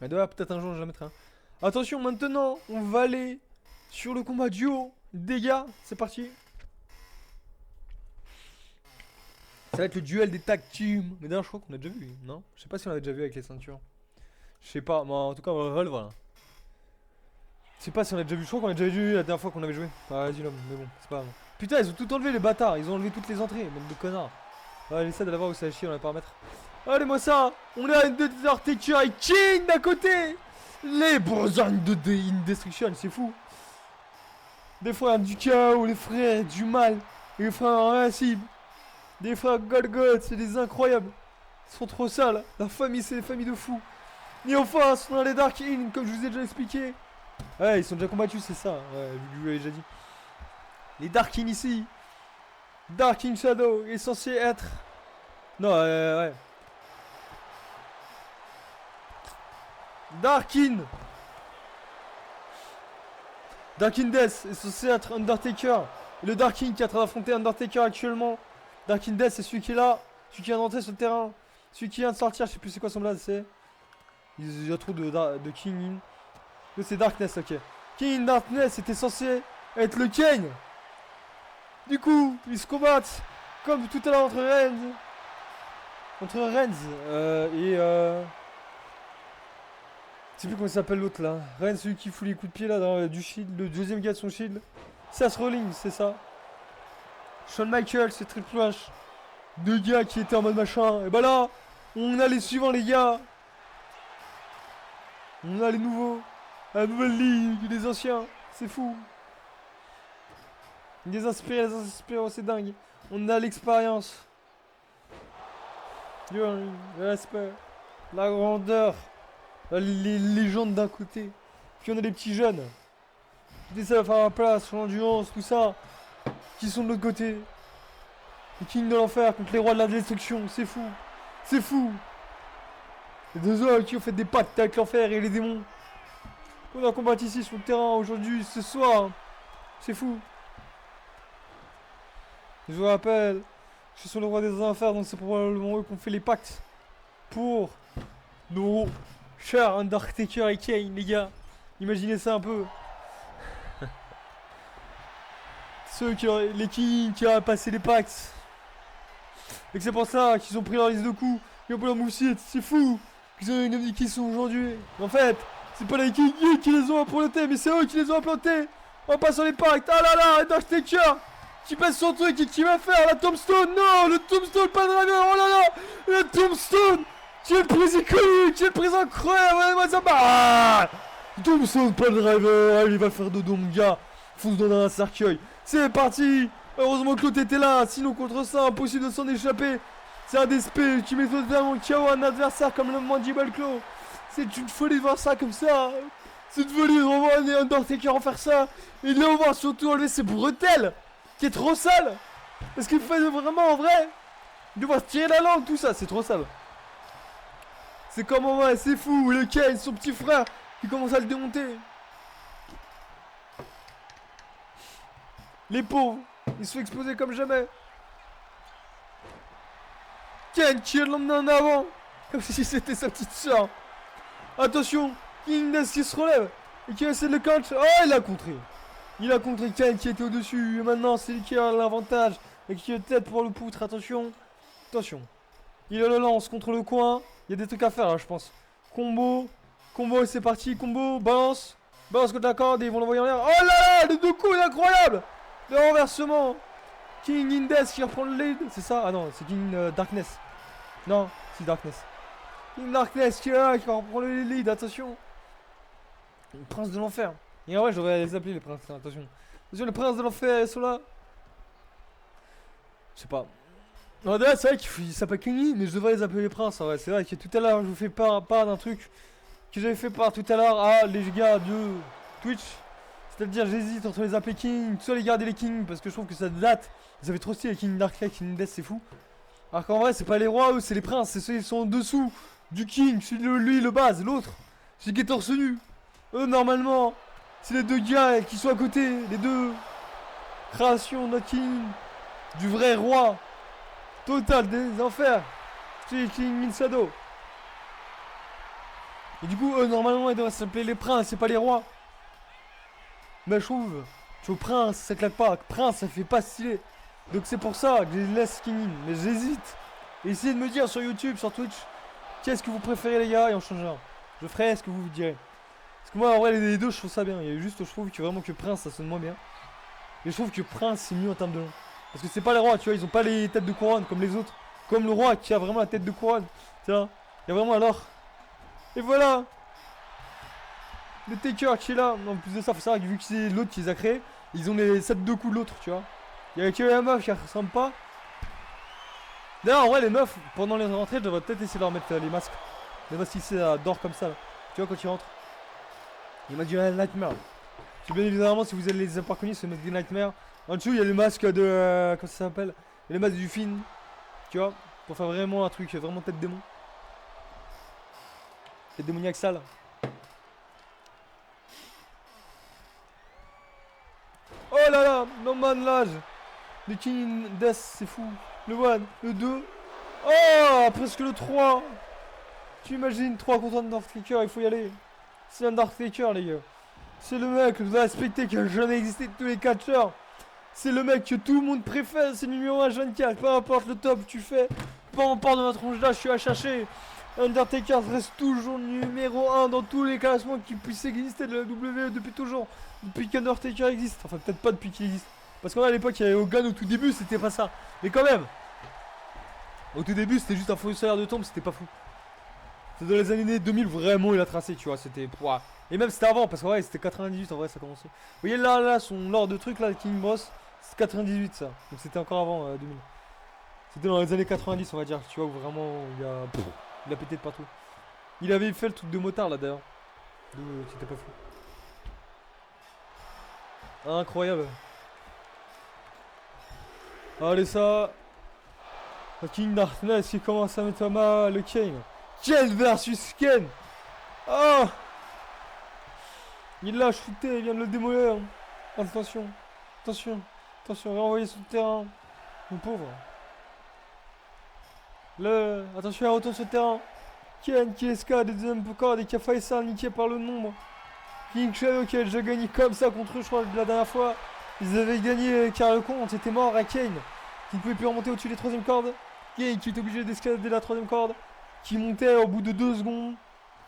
Mais d'ailleurs peut-être un jour je la mettrai. Hein. Attention maintenant on va aller sur le combat duo. Dégâts, c'est parti. Ça va être le duel des tag teams. Mais d'ailleurs, je crois qu'on a déjà vu, non? Je sais pas si on avait déjà vu avec les ceintures. Je sais pas, mais en tout cas, on va le voir là. Je sais pas si on a déjà vu. Je crois qu'on a déjà vu la dernière fois qu'on avait joué. Ah, vas-y, l'homme, mais bon, c'est pas grave. Putain, ils ont tout enlevé, les bâtards. Ils ont enlevé toutes les entrées, même de connards. Allez, essaie de la voir où ça a chier, on a pas à mettre. Allez, moi ça. On est à une de Undertaker et King d'à côté. Les besognes de Indestruction, c'est fou. Des frères du chaos, les frères du mal, les frères invincibles. Des frères Golgoth, c'est des incroyables. Ils sont trop sales. La famille, c'est des familles de fous. Et enfin, ce sont les Dark In, comme je vous ai déjà expliqué. Ouais, ils sont déjà combattus, c'est ça. Ouais, je vous l'avais déjà dit. Les Dark In ici. Dark In Shadow est censé être. Non, ouais. Dark In. Dark In Death est censé être Undertaker. Le Dark In qui est en train d'affronter Undertaker actuellement. Dark In Death, c'est celui qui est là, celui qui vient d'entrer sur le terrain, celui qui vient de sortir, je sais plus c'est quoi son blaze, c'est. Il y a trop de King In. C'est Darkness, ok. King In Darkness était censé être le Kane. Du coup, ils se combattent comme tout à l'heure entre Reigns. Entre Reigns et. Je sais plus comment il s'appelle l'autre là. Reigns, celui qui fout les coups de pied là dans du shield, le deuxième gars de son shield. Seth Rollins, c'est ça. Shawn Michaels, c'est Triple H. Deux gars qui étaient en mode machin. Et bah là, on a les suivants, les gars. On a les nouveaux. La nouvelle ligue, les anciens. C'est fou. Les inspirés, c'est dingue. On a l'expérience. Le respect. La grandeur. Les légendes d'un côté. Puis on a les petits jeunes. Qui essaient de faire la place, l'endurance, tout ça. Qui sont de l'autre côté. Les kings de l'enfer contre les rois de la destruction, c'est fou. C'est fou. Les deux hommes qui ont fait des pactes avec l'enfer et les démons. On a combattu ici sur le terrain aujourd'hui, ce soir. C'est fou. Je vous rappelle, je suis le roi des enfers, donc c'est probablement eux qui ont fait les pactes. Pour nos chers Undertaker et Kane, les gars. Imaginez ça un peu. Les kings qui ont passé les pactes. Et que c'est pour ça qu'ils ont pris leur liste de coups. Ils ont pris leur moussette, c'est fou. Qu'ils ont une qui sont aujourd'hui. En fait, c'est pas les kings qui les ont implantés, mais c'est eux qui les ont implantés. En passant les pactes. Ah là là, Undertaker qui passe son truc et qui va faire la tombstone. Non, le tombstone, pas de driver. Oh là là, le tombstone. Quelle prise iconique, quelle prise incroyable. Ouais, ça va. Tombstone, pas de driver. Allez, il va faire dodo, mon gars. Fonce dans un cercueil. C'est parti. Heureusement que l'autre était là, sinon contre ça, impossible de s'en échapper. C'est un DSP qui met totalement KO un adversaire comme le Mandible Claw. C'est une folie de voir ça comme ça. C'est une folie de revoir un Undertaker en faire ça. Et de le voir surtout enlever ses bretelles, qui est trop sale. Parce qu'il fait vraiment en vrai. De voir tirer la langue, tout ça, c'est trop sale. C'est comme en vrai, c'est fou. Le Kane, son petit frère, qui commence à le démonter. Les pauvres, ils se font exploser comme jamais. Ken qui l'emmène en avant. Comme si c'était sa petite soeur. Attention, King Indes qui se relève. Et qui essaie de le catch. Oh, il a contré. Il a contré Ken qui était au-dessus. Et maintenant, c'est lui qui a l'avantage. Et qui est tête pour le poutre. Attention. Attention. Il le lance contre le coin. Il y a des trucs à faire là, je pense. Combo. Combo, c'est parti. Combo. Balance. Balance contre la corde. Et ils vont l'envoyer en l'air. Oh là là, les deux coups incroyables. Le renversement. King Indes qui reprend le lead. C'est ça? Ah non, c'est King Darkness. Non, c'est Darkness. King Darkness qui est là, qui reprend le lead. Attention. Le prince de l'enfer. Et en vrai, j'aurais les appeler les princes. Attention. Attention, les princes de l'enfer, ils sont là. Je sais pas. Non, là, c'est vrai qu'il s'appelle Kenny, mais je devrais les appeler les princes. Ouais, c'est vrai que tout à l'heure, je vous fais part d'un truc que j'avais fait part tout à l'heure à les gars de Twitch. C'est-à-dire, j'hésite entre les appeler King, soit les garder les Kings, parce que je trouve que ça date. Vous avez trop stylé les King Darklight, King Death, c'est fou. Alors qu'en vrai, c'est pas les rois, eux, c'est les princes. C'est ceux qui sont en dessous du King. Lui, le base, l'autre. Celui qui est torse nu. Eux, normalement, c'est les deux gars qui sont à côté. Les deux créations de King. Du vrai roi. Total des enfers. C'est King Minsado. Et du coup, eux, normalement, ils doivent s'appeler les princes, c'est pas les rois. Mais je trouve, tu vois, prince, ça claque pas. Prince, ça fait pas stylé. Donc c'est pour ça que je les laisse King. Mais j'hésite. Essayez de me dire sur YouTube, sur Twitch, qu'est-ce que vous préférez, les gars, et on changera. Je ferai ce que vous direz. Parce que moi, en vrai, les deux, je trouve ça bien. Il y a juste, je trouve que vraiment que prince, ça sonne moins bien. Et je trouve que prince, c'est mieux en termes de nom. Parce que c'est pas les rois, tu vois, ils ont pas les têtes de couronne comme les autres. Comme le roi qui a vraiment la tête de couronne. Tiens, il y a vraiment alors. Et voilà. Le Taker qui est là. En plus de ça, faut savoir que vu que c'est l'autre qui les a créés, ils ont les 7 coups de l'autre, tu vois. Il y a que la meuf qui ressemble pas. D'ailleurs, en vrai, les meufs, pendant les rentrées, je devrais peut-être essayer de leur mettre les masques. Les masques ici, d'or comme ça. Là. Tu vois, quand ils rentrent. Il m'a dit Nightmare. Puis bien évidemment, si vous allez les avoir connus, c'est Made Nightmare. En dessous, il y a les masques de. Comment ça s'appelle? Il y a les masques du film. Tu vois? Pour faire vraiment un truc, vraiment tête démon. Tête démoniaque sale. Oh là là, no man l'âge. Le King Death, c'est fou. Le 1, le 2. Oh, presque le 3. Tu imagines 3 contre Undertaker, il faut y aller. C'est Undertaker, les gars. C'est le mec que vous avez respecté qui a jamais existé de tous les catcheurs. C'est le mec que tout le monde préfère, c'est numéro 1 24. Peu importe le top que tu fais, peu importe de notre tronche d'âge, tu vas chercher. Undertaker reste toujours numéro 1 dans tous les classements qui puissent exister de la WWE depuis toujours. Depuis qu'Undertaker existe. Enfin, peut-être pas depuis qu'il existe. Parce qu'à l'époque, il y avait Hogan au tout début, c'était pas ça. Mais quand même, au tout début, c'était juste un faux salaire de tombe, c'était pas fou. C'est dans les années 2000, vraiment, il a tracé, tu vois. C'était. Et même c'était avant, parce qu'en vrai, c'était 98, en vrai, ça commençait. Vous voyez là, son lore de truc, là, King Boss, c'est 98, ça. Donc c'était encore avant 2000. C'était dans les années 90, on va dire, tu vois, où vraiment, il a pété de partout. Il avait fait le truc de motard, là, d'ailleurs. C'était pas fou. Incroyable. Allez, ça. King Darkness qui commence à mettre mal le Kane. Ken versus Ken. Oh. Il l'a shooté, il vient de le démolir. Attention, attention, attention, renvoyer sur le terrain. Le pauvre. Attention, il retourne sur le terrain. Ken qui escalade des deuxième corde et qui a failli s'arniquer par le nombre. King Shadow qui a déjà gagné comme ça contre eux, je crois, la dernière fois. Ils avaient gagné car le compte était mort à Kane. Qui ne pouvait plus remonter au-dessus des 3ème cordes. Kane qui était obligé d'escalader la 3ème corde. Qui montait au bout de 2 secondes.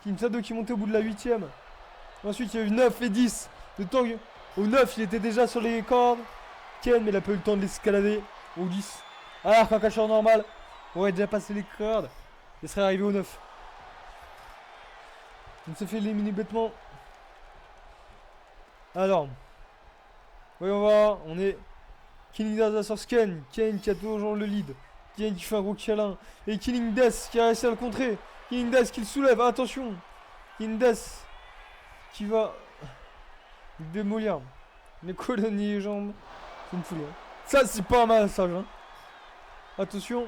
King Shadow qui montait au bout de la 8ème. Ensuite, il y a eu 9 et 10. Le temps au 9, il était déjà sur les cordes. Ken, mais il a pas eu le temps de l'escalader. Au 10. Alors qu'un catcheur normal aurait déjà passé les cordes. Il serait arrivé au 9. On s'est fait éliminer bêtement. Alors. Voyons voir. On est Killing Death sur Ken. Ken qui a toujours le lead. Ken qui fait un gros câlin. Et Killing Death qui a réussi à le contrer. Killing Death qui le soulève. Attention. Killing Death qui va démolir les colonies et les jambes. C'est une folie. Hein. Ça, c'est pas un massage. Hein. Attention.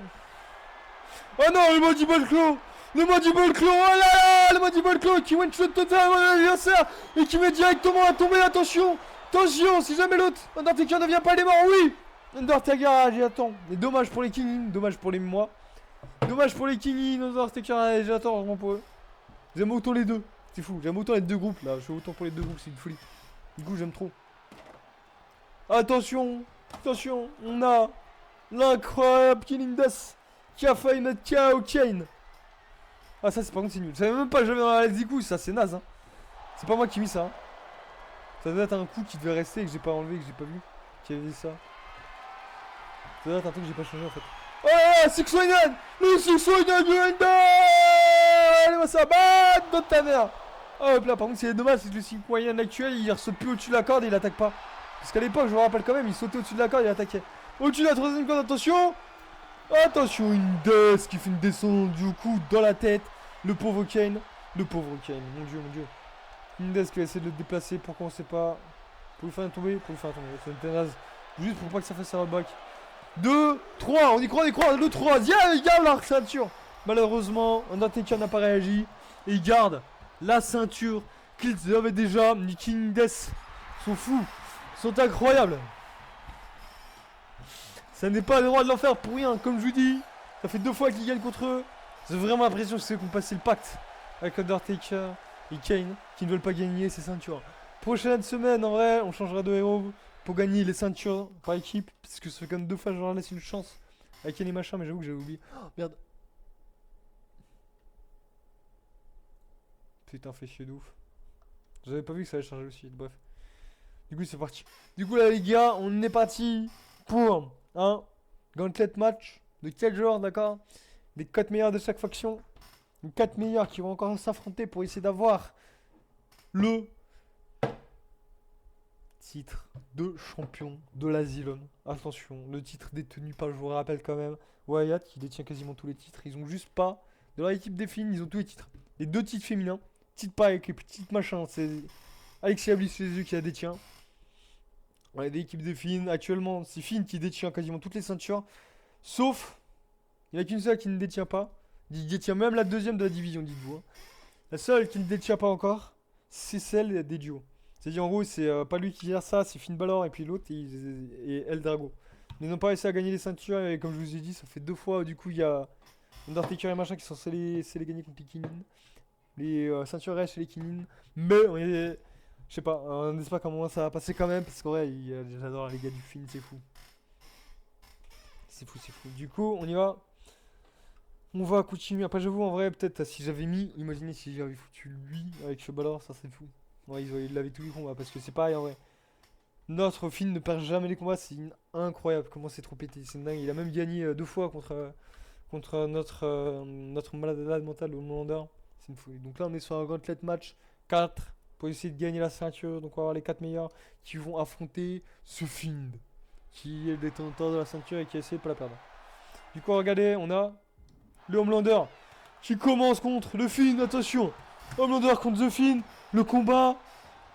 Oh non, le Mandible Claw. Le Mandible Claw. Oh là là. Le Mandible Claw qui one-shot total mon adversaire. Et qui met directement à tomber. Attention. Attention, si jamais l'autre Undertaker ne vient pas, il est mort. Oui. Undertaker, j'y attends. Et dommage pour les King, dommage pour les moi. Dommage pour les Kingy, nos Undertaker, j'attends vraiment pour eux. J'aime autant les deux. C'est fou, j'aime autant les deux groupes là. Je suis autant pour les deux groupes, c'est une folie. Du coup, j'aime trop. Attention, attention, on a l'incroyable Killing Death qui a failli mettre KO Kane. Ah, ça, c'est par contre, c'est nul. Ça savais même pas que j'avais dans la Ziku, ça, c'est naze. Hein. C'est pas moi qui ai mis ça. Hein. Ça doit être un coup qui devait rester et que j'ai pas enlevé, que j'ai pas vu. Qui avait dit ça. Ça doit être un truc que j'ai pas changé en fait. Oh, Six-Winen! Le Six-Winen du Ender! Allez, moi ça bat dans ta mère! Oh, hop là, par contre, c'est dommage, c'est que le Six-Winen actuel, il saute plus au-dessus de la corde et il attaque pas. Parce qu'à l'époque, je vous rappelle quand même, il sautait au-dessus de la corde et il attaquait. Au-dessus de la troisième corde, attention! Attention, une Death qui fait une descente du coup dans la tête. Le pauvre Kane. Le pauvre Kane, mon dieu, mon dieu. Une Death qui va essayer de le déplacer pour qu'on sait pas. Pour lui faire tomber, c'est une naze. Juste pour pas que ça fasse un back. 2, 3, on y croit, le 3, il garde la ceinture. Malheureusement, Undertaker n'a pas réagi. Et il garde la ceinture qu'ils avaient déjà. Les King Death sont fous, sont incroyables. Ça n'est pas le droit de l'enfer pour rien, comme je vous dis. Ça fait 2 fois qu'ils gagnent contre eux. J'ai vraiment l'impression que c'est eux qui ont passé le pacte avec Undertaker et Kane, qui ne veulent pas gagner ces ceintures. Prochaine semaine, en vrai, on changera de héros pour gagner les ceintures par équipe. Parce que ça fait quand même 2 fois que je leur laisse une chance avec Kane et machin, mais j'avoue que j'avais oublié. Oh, merde. Putain, fait chier de ouf. J'avais pas vu que ça allait changer aussi, bref. Du coup, c'est parti. Du coup, là, les gars, on est parti pour un gauntlet match de 4 joueurs, d'accord? Les 4 meilleurs de chaque faction. Les 4 meilleurs qui vont encore s'affronter pour essayer d'avoir le titre de champion de l'Asylum. Attention, le titre détenu par, je vous rappelle quand même, Wyatt qui détient quasiment tous les titres. Ils ont juste pas, de leur équipe définie, ils ont tous les titres. Les 2 titres féminins, titre par équipe, titre machin, c'est Alexia Bliss les yeux qui la détient. On a des équipes de Finn. Actuellement, c'est Finn qui détient quasiment toutes les ceintures. Sauf, il n'y en a qu'une seule qui ne détient pas. Il détient même la deuxième de la division, dites-vous. Hein. La seule qui ne détient pas encore, c'est celle des duos. C'est-à-dire, en gros, c'est pas lui qui gère ça, c'est Finn Balor et puis l'autre, et El Drago. Ils n'ont pas réussi à gagner les ceintures, et comme je vous ai dit, ça fait 2 fois. Du coup, il y a Undertaker et machin qui sont censés les gagner contre les Kinin. Les ceintures restent chez les Kinin. Mais on est. Je sais pas, on espère comment ça va passer quand même, parce qu'en vrai, j'adore les gars du film, c'est fou. C'est fou, c'est fou. Du coup, on y va. On va continuer. Après, j'avoue, en vrai, peut-être si j'avais mis, imaginez si j'avais foutu lui avec Chebalor, ça serait fou. Ouais, il avait tous les combats, parce que c'est pareil en vrai. Notre film ne perd jamais les combats, c'est incroyable comment c'est trop pété, c'est dingue. Il a même gagné 2 fois contre notre malade mental, le Homelander. C'est une folie. Donc là, on est sur un gauntlet match 4. Pour essayer de gagner la ceinture. Donc on va avoir les 4 meilleurs qui vont affronter ce Fiend qui est le détenteur de la ceinture et qui essaie de pas la perdre. Du coup, regardez, on a le Homelander qui commence contre le Fiend. Attention, Homelander contre The Fiend. Le combat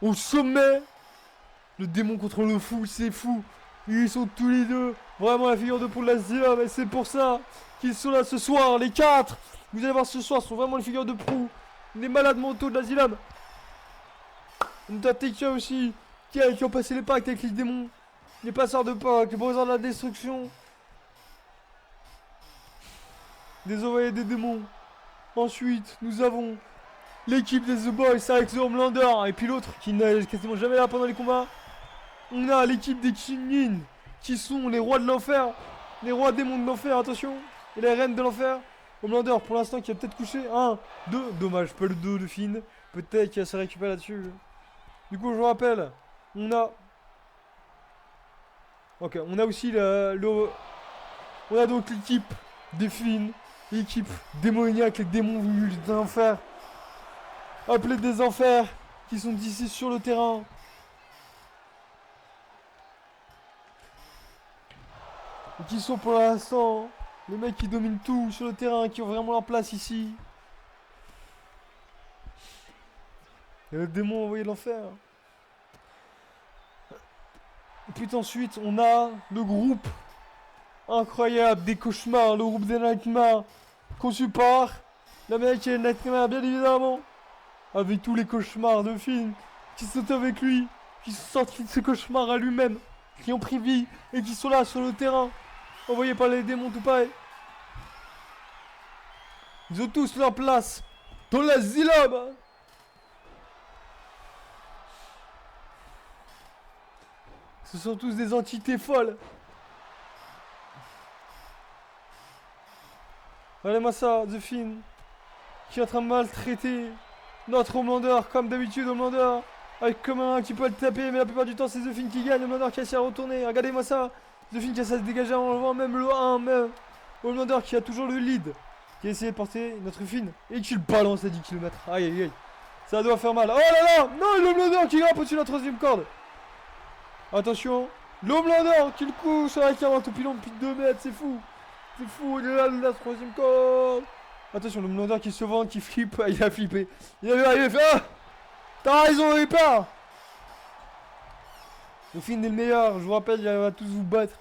au sommet. Le démon contre le fou, c'est fou. Ils sont tous les deux vraiment la figure de proue de l'Asylum. Et c'est pour ça qu'ils sont là ce soir, les 4. Vous allez voir ce soir, sont vraiment les figures de proue. Les malades mentaux de l'Asylum. Undertaker aussi, qui ont passé les pactes avec les démons, les passeurs de pactes, les briseurs de la destruction, des envoyés des démons. Ensuite, nous avons l'équipe des The Boys avec The Homelander, et puis l'autre qui n'est quasiment jamais là pendant les combats. On a l'équipe des Kinin, qui sont les rois de l'enfer, les rois démons de l'enfer, attention, et les reines de l'enfer. Homelander, pour l'instant, qui a peut-être couché. 1, 2, dommage, pas le 2 de Finn. Peut-être qu'il va se récupérer là-dessus. Du coup, je vous rappelle, on a... Ok, on a aussi on a donc l'équipe des Finn, l'équipe démoniaque, les démons venus des enfers. Appelés des enfers, qui sont ici sur le terrain. Et qui sont pour l'instant les mecs qui dominent tout sur le terrain, qui ont vraiment leur place ici. Et le démon envoyé de l'enfer. Et puis ensuite, on a le groupe incroyable des cauchemars, le groupe des Nightmares, conçu par l'américaine Nightmare, bien évidemment. Avec tous les cauchemars de films qui sont avec lui, qui sont sortis de ce cauchemar à lui-même, qui ont pris vie et qui sont là sur le terrain, envoyés par les démons tout pareil. Ils ont tous leur place dans l'asylum. Ce sont tous des entités folles. Regardez-moi ça, The Fiend, qui est en train de maltraiter notre Homelander, comme d'habitude Homelander, avec comme un qui peut le taper, mais la plupart du temps c'est The Fiend qui gagne, Homelander qui a essayé de retourner. Regardez-moi ça, The Fiend qui a essayé de se dégager en enlevant même le 1, même Homelander qui a toujours le lead, qui a essayé de porter notre Fiend, et qui le balance à 10 km. Aïe aïe aïe, ça doit faire mal. Oh là là, non, l'Homelander qui grimpe au-dessus de la troisième corde. Attention, l'Homelander qui le couche avec un pilon depuis 2 mètres, c'est fou. C'est fou, il est là, la troisième corde. Attention, l'Homelander qui se vend, qui flippe, il a flippé. Il a vu arriver, il fait ah, t'as raison, il part. Le film est le meilleur, je vous rappelle, il va tous vous battre.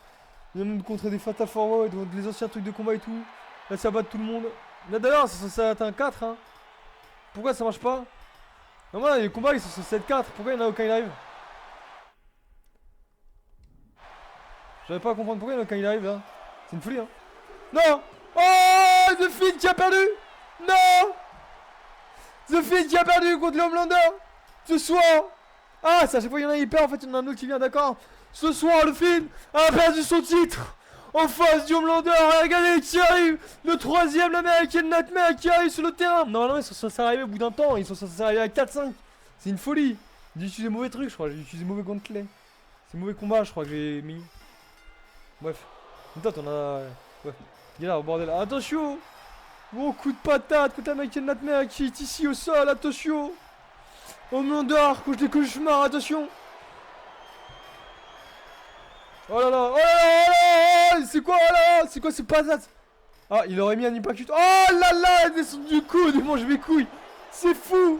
Il va même contre des Fatal Forward, les anciens trucs de combat et tout. Là, ça bat tout le monde. Là, d'ailleurs, ça atteint 4, hein. Pourquoi ça marche pas? Normalement, les combats, ils sont sur 7-4. Pourquoi il y en a aucun qui arrive? J'arrive pas à comprendre pourquoi il y en a aucun qui arrive, là. C'est une folie, hein. Non! Oh! The Fiend qui a perdu! Non! The Fiend qui a perdu contre l'Homelander! Ce soir! Ah, ça, à chaque fois il y en a qui perd, en fait il y en a un autre qui vient, d'accord? Ce soir, le Fiend a perdu son titre! En face du Homelander, regardez qui arrive! Le troisième, l'American Nightmare qui arrive sur le terrain! Normalement, ils sont censés arriver au bout d'un temps, ils sont censés arriver à 4-5. C'est une folie! J'ai utilisé mauvais trucs, je crois, j'ai utilisé mauvais gauntlets. C'est mauvais combat, je crois que j'ai mis. Bref. Attends, on a. Ouais. Regarde, bordel. Attention! Gros coup de patate contre la Michael Nightmare qui est ici au sol. Attention! Homelander, couche des cauchemars, attention! Oh là là! Oh là là! Oh là là! C'est quoi? Oh là là! C'est quoi ces patates? Ah, il aurait mis un impact. Oh là là! Elle descend du coude! Il mange mes couilles! C'est fou!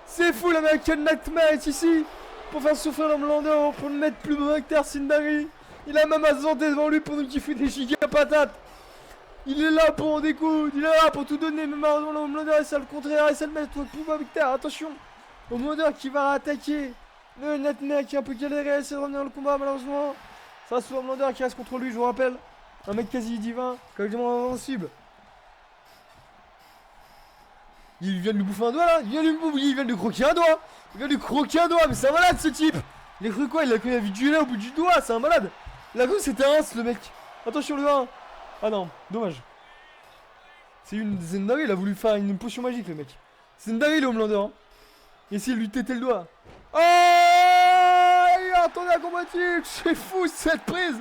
C'est fou, la Michael Nightmare est ici! Pour faire souffrir l'Homelander, pour le mettre plus mauvais que terre, Sindari! Il a même à se vanter devant lui pour nous kiffer des giga patates! Il est là pour en découdre, il est là pour tout donner, mais malheureusement l'Homelander essaie le contraire, essaie de mettre plus bas avec terre, attention! Homelander qui va attaquer le Nightmare qui est un peu galéré, essaie de revenir le combat malheureusement. Ça reste Homelander qui reste contre lui, je vous rappelle. Un mec quasi divin, quasiment invincible. Il vient de lui bouffer un doigt là, il vient de lui croquer un doigt. Il vient de lui croquer un doigt, mais c'est un malade ce type. Il a cru quoi? Il a cru la vie du lait au bout du doigt, c'est un malade. Il a cru que c'était un le mec. Attention le 1. Ah non, dommage. C'est une Zendari, il a voulu faire une potion magique le mec. Zendari le Homelander hein. Et essayer de lui téter le doigt. Oh, il a retourné à combattre. C'est fou cette prise.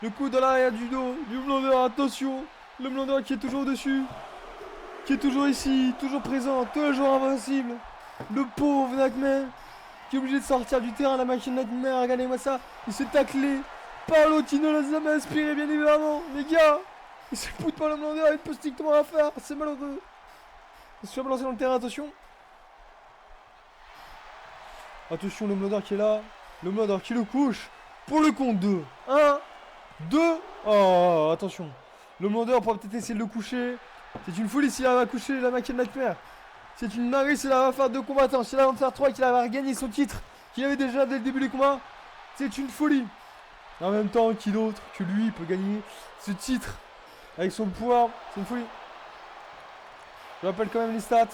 Le coup dans l'arrière du dos du Homelander, attention. Le Homelander qui est toujours dessus. Qui est toujours ici, toujours présent, toujours invincible. Le pauvre Nightmare qui est obligé de sortir du terrain, la machine Nightmare, regardez-moi ça. Il s'est taclé par l'autre, il ne l'a jamais inspiré bien évidemment. Les gars, il se fout par l'Homelander, il peut strictement rien faire, c'est malheureux. Il se fait balancer dans le terrain, attention. Attention, l'Homelander qui est là. L'Homelander qui le couche pour le compte 2. 1, 2. Oh, attention. L'Homelander pourra peut-être essayer de le coucher. C'est une folie s'il va coucher la Michael Nightmare. C'est une dinguerie s'il va faire 2 combattants. S'il va en faire 3 et qu'il va regagner son titre qu'il avait déjà dès le début des combats. C'est une folie. En même temps, qui d'autre que lui peut gagner ce titre avec son pouvoir? C'est une folie. Je rappelle quand même les stats.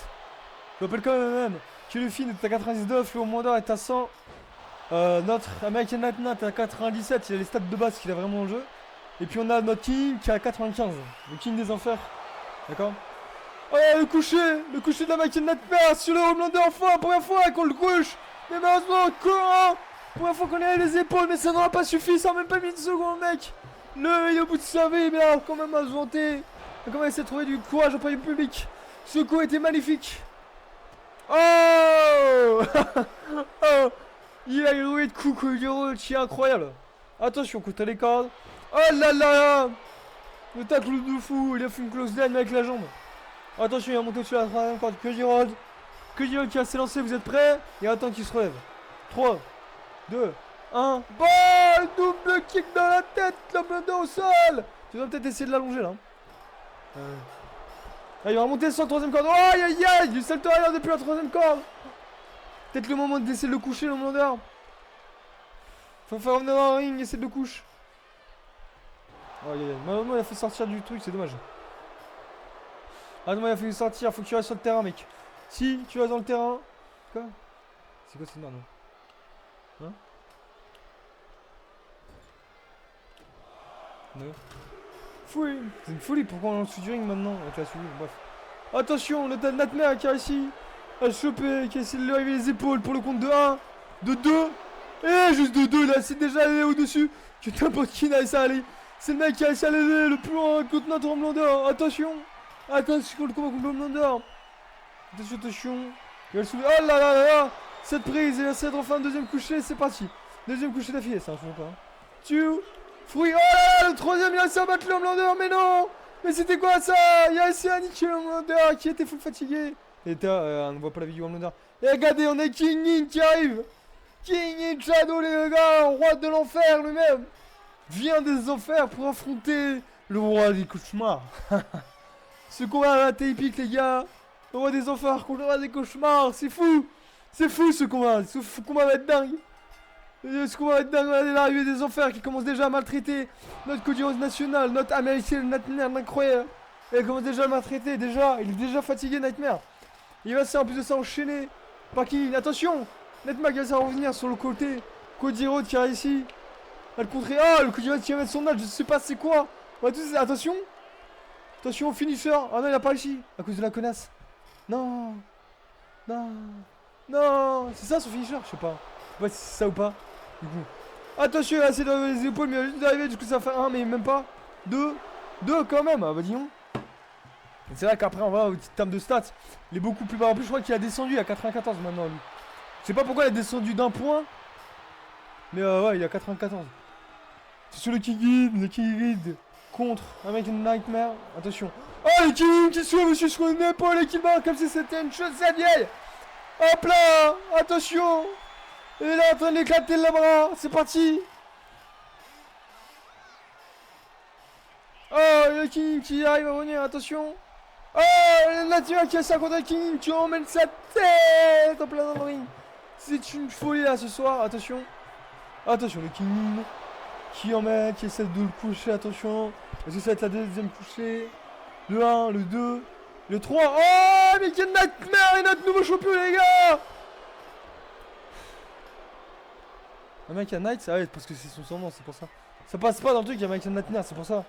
Je rappelle quand même que le film est à 99, le Homelander est à 100. Notre American Nightmare est à 97, il a les stats de base qu'il a vraiment en jeu. Et puis on a notre King qui est à 95, le King des Enfers. D'accord? Oh, le coucher de la American Nightmare sur le Homelander enfin, première fois qu'on le couche. Mais malheureusement encore, première fois qu'on a les épaules, mais ça n'aura pas suffi, ça n'a même pas mis une seconde mec. Il est au bout de sa vie, mais là, quand même à se vanter. Il a quand même essayé de trouver du courage auprès du public. Ce coup était magnifique. Oh, oh, il a joué de coups qui est incroyable. Attention, coup à les cordes. Oh là là, le tacle de fou, il a fait une close line avec la jambe. Attention, il a monté sur la troisième corde. Que Girold qui va s'élancer, vous êtes prêts? Et attends qu'il se relève. 3, 2, 1. Bon, double kick dans la tête, l'Homelander au sol. Tu dois peut-être essayer de l'allonger là. Ah, il va remonter sur la troisième corde. Oh, aïe aïe aïe, il salte arrière depuis la troisième corde. Peut-être le moment d'essayer de le coucher, l'Homelander. Faut faire revenir dans le ring, essayer de le coucher. Oh, aïe aïe, malheureusement il a fait sortir du truc, c'est dommage. Attends, il a fallu sortir, faut que tu restes sur le terrain, mec. Si, tu restes dans le terrain. Quoi? C'est quoi cette merde? Hein? Non. Folie. C'est une folie, pourquoi on lance du ring maintenant avec la souris, bref. Attention, le Nightmare qui a réussi à choper, qui a essayé de lui arriver les épaules pour le compte de 1, de 2. Et juste de 2, là, c'est déjà allé au-dessus. Que n'importe qui n'a réussi à aller. C'est le mec qui a réussi à aller le plus loin contre notre Homelander. Attention. Attention, le combat contre Homelander. Attention, attention. Il va le soulever. Oh là là là là. Cette prise, il va essayer de refaire un deuxième coucher, c'est parti. Deuxième coucher d'affilée, ça ne fout pas. Tu. Fruit. Oh là là, le troisième, il a réussi à battre le Homelander, mais non. Mais c'était quoi ça? Il a réussi à niquer le Homelander qui était full fatigué. Et on ne voit pas la vidéo Homelander. Et regardez, on a King In qui arrive. King In Shadow, les gars, roi de l'enfer lui-même. Vient des enfers pour affronter le roi des cauchemars. Ce combat a été épique, les gars. Le roi des enfers contre le roi des cauchemars, c'est fou. C'est fou ce combat. Ce combat va être dingue. Ce combat va être dingue. Regardez l'arrivée des enfers qui commence déjà à maltraiter notre codiros national, notre américain Nightmare incroyable. Il commence déjà à maltraiter. Déjà, il est déjà fatigué, Nightmare. Il va en plus de ça enchaîner par qui? Attention, Nightmare qui va revenir sur le côté. Cody Rhodes qui a réussi à le contrer. Ah, le Cody Rhodes qui va mettre son âge, je sais pas c'est quoi. On va tous... Attention. Attention au finisher. Ah non, il a pas réussi à cause de la connasse. Non. Non. Non. C'est ça son finisher? Je sais pas. Ouais, c'est ça ou pas. Du coup. Attention, il a essayé d'enlever les épaules, mais il a juste d'arriver. Du coup, ça fait 1, mais même pas. 2. 2 quand même. Ah bah dis donc. C'est vrai qu'après, on va au terme de stats. Il est beaucoup plus bas. En plus, je crois qu'il a descendu à 94 maintenant, lui. Je sais pas pourquoi il a descendu d'un point. Mais ouais, il a 94. C'est sur le King contre American Nightmare. Attention. Oh, le King qui sauve monsieur sur une épaule et qui bat comme si c'était une chose vieille. Hop là. Attention. Il est en train d'éclater le bras. C'est parti. Oh, le King qui arrive à revenir. Attention. Oh, le Nightmare qui a ça contre le King qui emmène sa tête en plein dans le ring. C'est une folie là ce soir. Attention. Attention, le King qui emmène, qui essaie de le coucher. Attention. Est-ce que ça va être la deuxième coucher? Le 1, le 2, le 3. Oh, mais quel Nightmare est notre nouveau champion, les gars! American Knights, ah ouais, parce que c'est son surnom, c'est pour ça. Ça passe pas dans le truc, American Nightmare, c'est pour ça.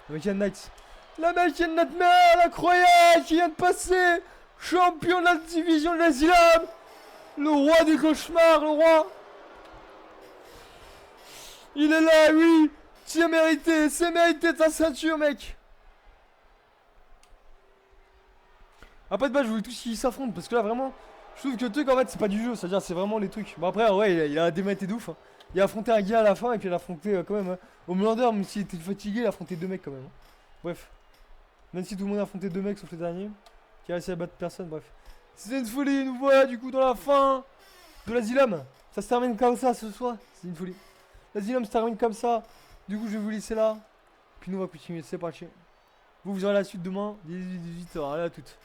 American Knights. L'American Nightmare, l'incroyable, qui vient de passer champion de la division de l'Asylum. Le roi des cauchemars, le roi. Il est là, oui. C'est mérité ta ceinture, mec. Après de base, je voulais tous qu'ils s'affrontent parce que là, vraiment, je trouve que le truc en fait, c'est pas du jeu, c'est-à-dire, c'est vraiment les trucs. Bon, après, ouais, il a dématé de ouf. Hein. Il a affronté un gars à la fin et puis il a affronté quand même. Hein. Homelander, même s'il était fatigué, il a affronté 2 mecs quand même. Hein. Bref. Même si tout le monde a affronté 2 mecs sauf les derniers, qui a réussi à battre personne, bref. C'est une folie, nous voilà du coup dans la fin de l'Asylum. Ça se termine comme ça ce soir, c'est une folie. L'Asylum se termine comme ça. Du coup, je vais vous laisser là. Puis nous, on va continuer, c'est parti. Vous aurez la suite demain, 18h. Allez, à toutes.